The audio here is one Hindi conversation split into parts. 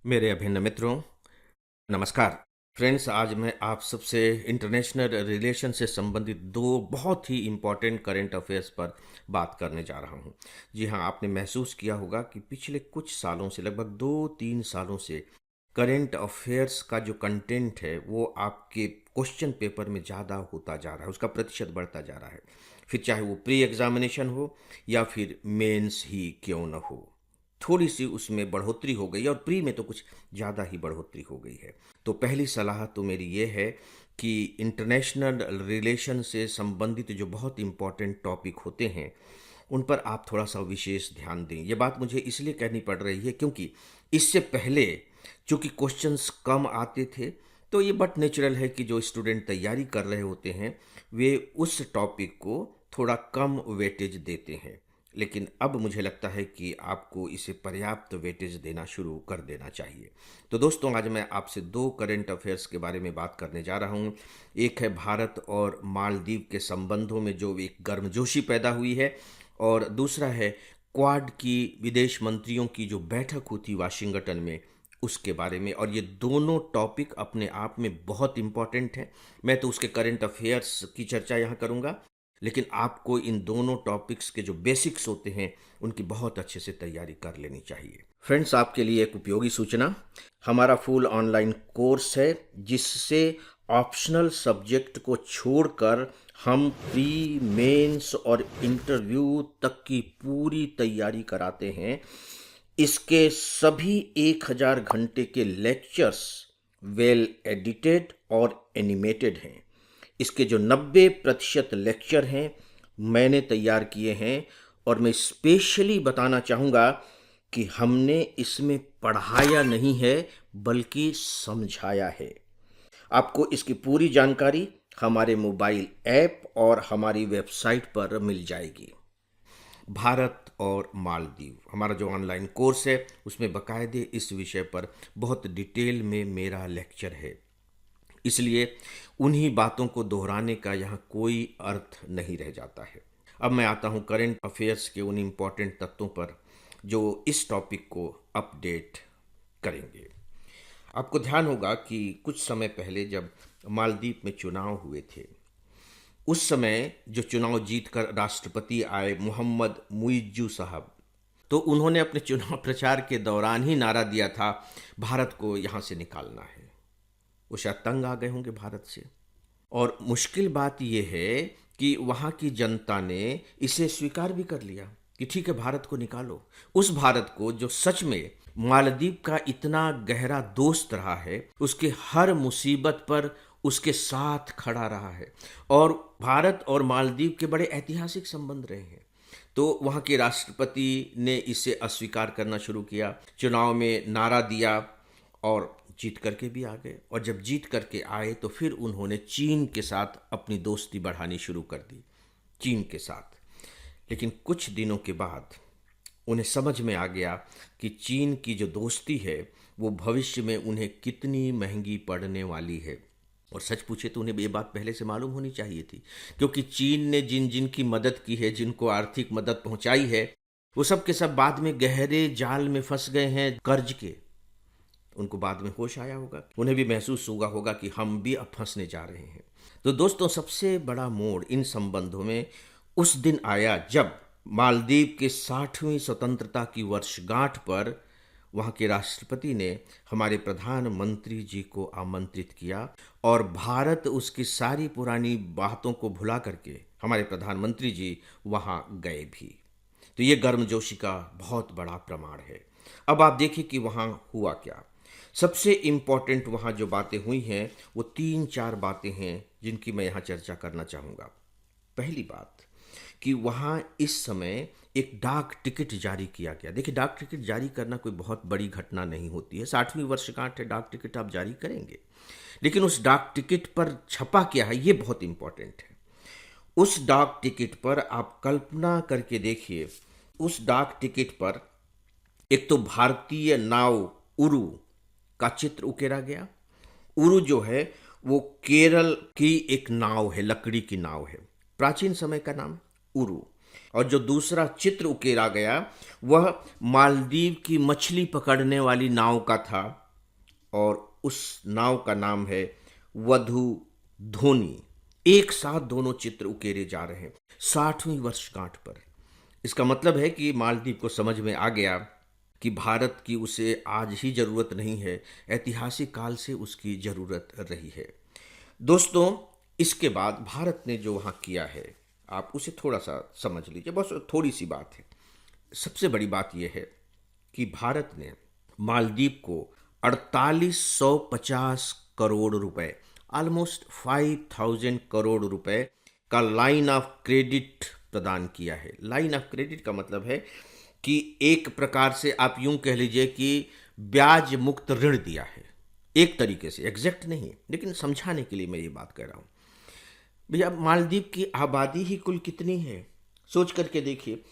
मेरे अभिन्न मित्रों, नमस्कार। फ्रेंड्स, आज मैं आप सबसे इंटरनेशनल रिलेशन से संबंधित दो बहुत ही इम्पोर्टेंट करंट अफेयर्स पर बात करने जा रहा हूं। जी हाँ, आपने महसूस किया होगा कि पिछले कुछ सालों से, लगभग 2-3 सालों से करंट अफेयर्स का जो कंटेंट है वो आपके क्वेश्चन पेपर में ज़्यादा होता जा रहा है, उसका प्रतिशत बढ़ता जा रहा है। फिर चाहे वो प्री एग्जामिनेशन हो या फिर मेंस ही क्यों न हो, थोड़ी सी उसमें बढ़ोतरी हो गई है और प्री में तो कुछ ज़्यादा ही बढ़ोतरी हो गई है। तो पहली सलाह तो मेरी ये है कि इंटरनेशनल रिलेशन से संबंधित जो बहुत इम्पोर्टेंट टॉपिक होते हैं उन पर आप थोड़ा सा विशेष ध्यान दें। ये बात मुझे इसलिए कहनी पड़ रही है क्योंकि इससे पहले चूंकि क्वेश्चंस कम आते थे, तो ये बट नेचुरल है कि जो स्टूडेंट तैयारी कर रहे होते हैं वे उस टॉपिक को थोड़ा कम वेटेज देते हैं। लेकिन अब मुझे लगता है कि आपको इसे पर्याप्त वेटेज देना शुरू कर देना चाहिए। तो दोस्तों, आज मैं आपसे दो करंट अफेयर्स के बारे में बात करने जा रहा हूँ। एक है भारत और मालदीव के संबंधों में जो एक गर्मजोशी पैदा हुई है, और दूसरा है क्वाड की विदेश मंत्रियों की जो बैठक हुई थी वाशिंगटन में, उसके बारे में। और ये दोनों टॉपिक अपने आप में बहुत इंपॉर्टेंट हैं। मैं तो उसके करंट अफेयर्स की चर्चा यहाँ करूँगा, लेकिन आपको इन दोनों टॉपिक्स के जो बेसिक्स होते हैं उनकी बहुत अच्छे से तैयारी कर लेनी चाहिए। फ्रेंड्स, आपके लिए एक उपयोगी सूचना, हमारा फुल ऑनलाइन कोर्स है जिससे ऑप्शनल सब्जेक्ट को छोड़कर हम प्री मेंस और इंटरव्यू तक की पूरी तैयारी कराते हैं। इसके सभी 1000 घंटे के लेक्चर्स वेल एडिटेड और एनिमेटेड हैं। इसके जो 90% लेक्चर हैं मैंने तैयार किए हैं, और मैं स्पेशली बताना चाहूँगा कि हमने इसमें पढ़ाया नहीं है बल्कि समझाया है। आपको इसकी पूरी जानकारी हमारे मोबाइल ऐप और हमारी वेबसाइट पर मिल जाएगी। भारत और मालदीव, हमारा जो ऑनलाइन कोर्स है उसमें बाकायदे इस विषय पर बहुत डिटेल में मेरा लेक्चर है, इसलिए उन्हीं बातों को दोहराने का यहाँ कोई अर्थ नहीं रह जाता है। अब मैं आता हूँ करंट अफेयर्स के उन इम्पॉर्टेंट तत्वों पर जो इस टॉपिक को अपडेट करेंगे। आपको ध्यान होगा कि कुछ समय पहले जब मालदीव में चुनाव हुए थे, उस समय जो चुनाव जीतकर राष्ट्रपति आए मोहम्मद मुइज्जू साहब, तो उन्होंने अपने चुनाव प्रचार के दौरान ही नारा दिया था, भारत को यहाँ से निकालना है। वो शायद तंग आ गए होंगे भारत से, और मुश्किल बात यह है कि वहाँ की जनता ने इसे स्वीकार भी कर लिया कि ठीक है, भारत को निकालो। उस भारत को जो सच में मालदीव का इतना गहरा दोस्त रहा है, उसके हर मुसीबत पर उसके साथ खड़ा रहा है, और भारत और मालदीव के बड़े ऐतिहासिक संबंध रहे हैं। तो वहाँ के राष्ट्रपति ने इसे अस्वीकार करना शुरू किया, चुनाव में नारा दिया और जीत करके भी आ गए। और जब जीत करके आए तो फिर उन्होंने चीन के साथ अपनी दोस्ती बढ़ानी शुरू कर दी, चीन के साथ। लेकिन कुछ दिनों के बाद उन्हें समझ में आ गया कि चीन की जो दोस्ती है वो भविष्य में उन्हें कितनी महंगी पड़ने वाली है। और सच पूछे तो उन्हें ये बात पहले से मालूम होनी चाहिए थी, क्योंकि चीन ने जिन जिन की मदद की है, जिनको आर्थिक मदद पहुंचाई है, वो सब के सब बाद में गहरे जाल में फंस गए हैं कर्ज के। उनको बाद में होश आया होगा, उन्हें भी महसूस हुआ होगा कि हम भी अब फंसने जा रहे हैं। तो दोस्तों, सबसे बड़ा मोड़ इन संबंधों में उस दिन आया जब मालदीव के 60वीं स्वतंत्रता की वर्षगांठ पर वहाँ के राष्ट्रपति ने हमारे प्रधानमंत्री जी को आमंत्रित किया, और भारत उसकी सारी पुरानी बातों को भुला करके हमारे प्रधानमंत्री जी वहाँ गए भी। तो ये गर्मजोशी का बहुत बड़ा प्रमाण है। अब आप देखिए कि वहाँ हुआ क्या। सबसे इम्पॉर्टेंट वहाँ जो बातें हुई हैं वो 3-4 बातें हैं जिनकी मैं यहाँ चर्चा करना चाहूँगा। पहली बात कि वहाँ इस समय एक डाक टिकट जारी किया गया। देखिए, डाक टिकट जारी करना कोई बहुत बड़ी घटना नहीं होती है। 60वीं वर्षगांठ है, डाक टिकट आप जारी करेंगे, लेकिन उस डाक टिकट पर छपा क्या है ये बहुत इंपॉर्टेंट है। उस डाक टिकट पर आप कल्पना करके देखिए, उस डाक टिकट पर एक तो भारतीय नाव उरु का चित्र उकेरा गया। उरु जो है वो केरल की एक नाव है, लकड़ी की नाव है, प्राचीन समय का नाम उरु। और जो दूसरा चित्र उकेरा गया वह मालदीव की मछली पकड़ने वाली नाव का था, और उस नाव का नाम है वधु धोनी। एक साथ दोनों चित्र उकेरे जा रहे हैं 60वीं वर्षगांठ पर। इसका मतलब है कि मालदीव को समझ में आ गया कि भारत की उसे आज ही जरूरत नहीं है, ऐतिहासिक काल से उसकी जरूरत रही है। दोस्तों, इसके बाद भारत ने जो वहाँ किया है आप उसे थोड़ा सा समझ लीजिए, बस थोड़ी सी बात है। सबसे बड़ी बात यह है कि भारत ने मालदीव को 4850 करोड़ रुपए, ऑलमोस्ट 5000 करोड़ रुपए का लाइन ऑफ क्रेडिट प्रदान किया है। लाइन ऑफ क्रेडिट का मतलब है कि एक प्रकार से आप यूं कह लीजिए कि ब्याज मुक्त ऋण दिया है। एक तरीके से, एग्जैक्ट नहीं, लेकिन समझाने के लिए मैं ये बात कह रहा हूं। भैया, मालदीव की आबादी ही कुल कितनी है सोच करके देखिए।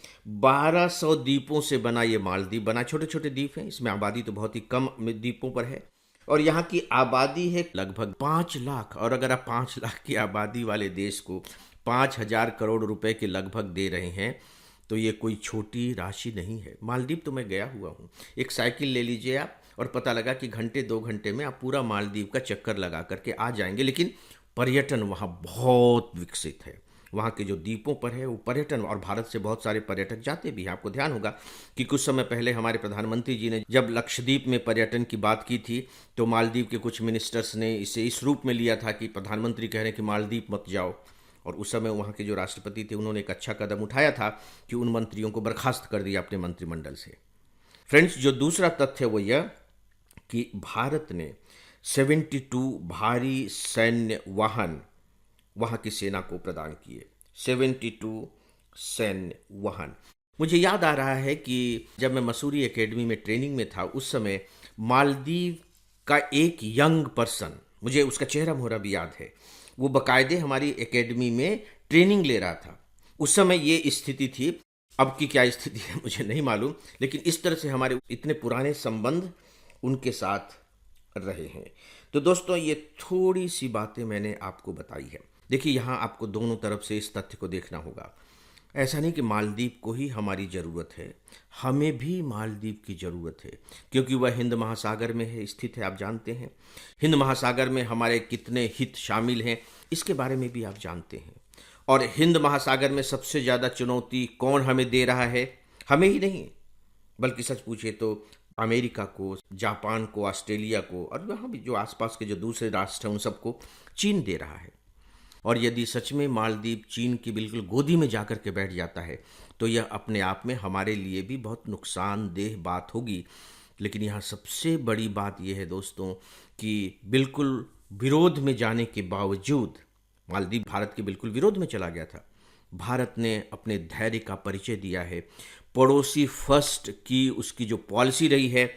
1200 द्वीपों से बना ये मालदीव बना। छोटे छोटे द्वीप हैं, इसमें आबादी तो बहुत ही कम द्वीपों पर है, और यहाँ की आबादी है लगभग 5 लाख। और अगर आप 5 लाख की आबादी वाले देश को 5000 करोड़ रुपए के लगभग दे रहे हैं तो ये कोई छोटी राशि नहीं है। मालदीव तो मैं गया हुआ हूँ, एक साइकिल ले लीजिए आप और पता लगा कि घंटे 2 घंटे में आप पूरा मालदीव का चक्कर लगा करके आ जाएंगे। लेकिन पर्यटन वहाँ बहुत विकसित है। वहाँ के जो द्वीपों पर है वो पर्यटन, और भारत से बहुत सारे पर्यटक जाते भी हैं। आपको ध्यान होगा कि कुछ समय पहले हमारे प्रधानमंत्री जी ने जब लक्षद्वीप में पर्यटन की बात की थी तो मालदीव के कुछ मिनिस्टर्स ने इसे इस रूप में लिया था कि प्रधानमंत्री कह रहे हैं कि मालदीव मत जाओ, और उस समय वहाँ के जो राष्ट्रपति थे उन्होंने एक अच्छा कदम उठाया था कि उन मंत्रियों को बर्खास्त कर दिया अपने मंत्रिमंडल से। फ्रेंड्स, जो दूसरा तथ्य वो यह कि भारत ने 72 भारी सैन्य वाहन वहाँ की सेना को प्रदान किए। 72 सैन्य वाहन। मुझे याद आ रहा है कि जब मैं मसूरी एकेडमी में ट्रेनिंग में था उस समय मालदीव का एक यंग पर्सन, मुझे उसका चेहरा मोहरा भी याद है, वो बकायदे हमारी एकेडमी में ट्रेनिंग ले रहा था। उस समय ये स्थिति थी, अब की क्या स्थिति है मुझे नहीं मालूम, लेकिन इस तरह से हमारे इतने पुराने संबंध उनके साथ रहे हैं। तो दोस्तों, ये थोड़ी सी बातें मैंने आपको बताई है। देखिए, यहाँ आपको दोनों तरफ से इस तथ्य को देखना होगा। ऐसा नहीं कि मालदीव को ही हमारी ज़रूरत है, हमें भी मालदीव की ज़रूरत है, क्योंकि वह हिंद महासागर में है, स्थित है। आप जानते हैं हिंद महासागर में हमारे कितने हित शामिल हैं, इसके बारे में भी आप जानते हैं। और हिंद महासागर में सबसे ज़्यादा चुनौती कौन हमें दे रहा है? हमें ही नहीं, बल्कि सच पूछे तो अमेरिका को, जापान को, ऑस्ट्रेलिया को, और वहाँ भी जो आसपास के जो दूसरे राष्ट्र हैं उन सबको चीन दे रहा है। और यदि सच में मालदीव चीन की बिल्कुल गोदी में जाकर के बैठ जाता है तो यह अपने आप में हमारे लिए भी बहुत नुकसानदेह बात होगी। लेकिन यहाँ सबसे बड़ी बात यह है दोस्तों कि बिल्कुल विरोध में जाने के बावजूद, मालदीव भारत के बिल्कुल विरोध में चला गया था, भारत ने अपने धैर्य का परिचय दिया है। पड़ोसी फर्स्ट की उसकी जो पॉलिसी रही है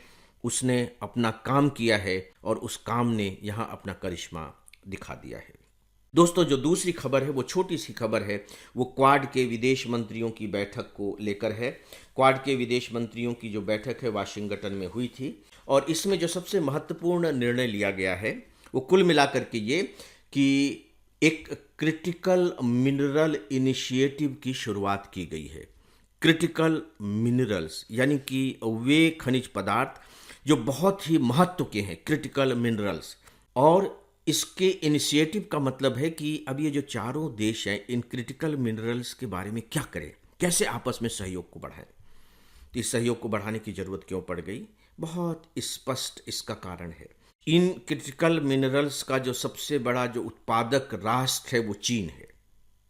उसने अपना काम किया है, और उस काम ने यहाँ अपना करिश्मा दिखा दिया है। दोस्तों, जो दूसरी खबर है वो छोटी सी खबर है, वो क्वाड के विदेश मंत्रियों की बैठक को लेकर है। क्वाड के विदेश मंत्रियों की जो बैठक है वाशिंगटन में हुई थी, और इसमें जो सबसे महत्वपूर्ण निर्णय लिया गया है वो कुल मिलाकर के ये कि एक क्रिटिकल मिनरल इनिशिएटिव की शुरुआत की गई है। क्रिटिकल मिनरल्स यानी कि वे खनिज पदार्थ जो बहुत ही महत्व के हैं, क्रिटिकल मिनरल्स। और इसके इनिशिएटिव का मतलब है कि अब ये जो चारों देश हैं इन क्रिटिकल मिनरल्स के बारे में क्या करें, कैसे आपस में सहयोग को बढ़ाएं। तो इस सहयोग को बढ़ाने की जरूरत क्यों पड़ गई? बहुत स्पष्ट इसका कारण है। इन क्रिटिकल मिनरल्स का जो सबसे बड़ा जो उत्पादक राष्ट्र है वो चीन है।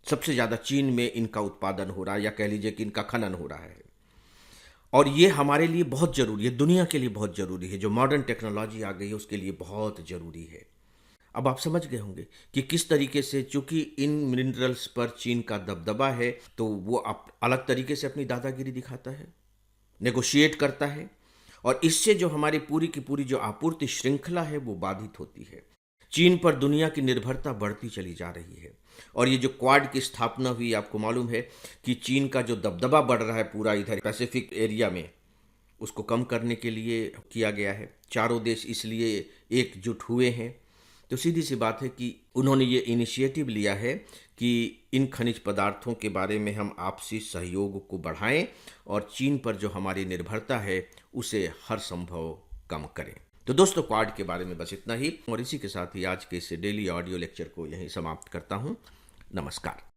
सबसे ज़्यादा चीन में इनका उत्पादन हो रहा है, या कह लीजिए कि इनका खनन हो रहा है। और ये हमारे लिए बहुत ज़रूरी है, दुनिया के लिए बहुत ज़रूरी है। जो मॉडर्न टेक्नोलॉजी आ गई है उसके लिए बहुत ज़रूरी है। अब आप समझ गए होंगे कि किस तरीके से, चूंकि इन मिनरल्स पर चीन का दबदबा है तो वो अलग तरीके से अपनी दादागिरी दिखाता है, नेगोशिएट करता है, और इससे जो हमारी पूरी की पूरी जो आपूर्ति श्रृंखला है वो बाधित होती है। चीन पर दुनिया की निर्भरता बढ़ती चली जा रही है। और ये जो क्वाड की स्थापना हुई, आपको मालूम है कि चीन का जो दबदबा बढ़ रहा है पूरा इधर पैसिफिक एरिया में, उसको कम करने के लिए किया गया है। चारों देश इसलिए एकजुट हुए हैं तो सीधी सी बात है कि उन्होंने ये इनिशिएटिव लिया है कि इन खनिज पदार्थों के बारे में हम आपसी सहयोग को बढ़ाएं और चीन पर जो हमारी निर्भरता है उसे हर संभव कम करें। तो दोस्तों, क्वाड के बारे में बस इतना ही, और इसी के साथ ही आज के इस डेली ऑडियो लेक्चर को यहीं समाप्त करता हूँ। नमस्कार।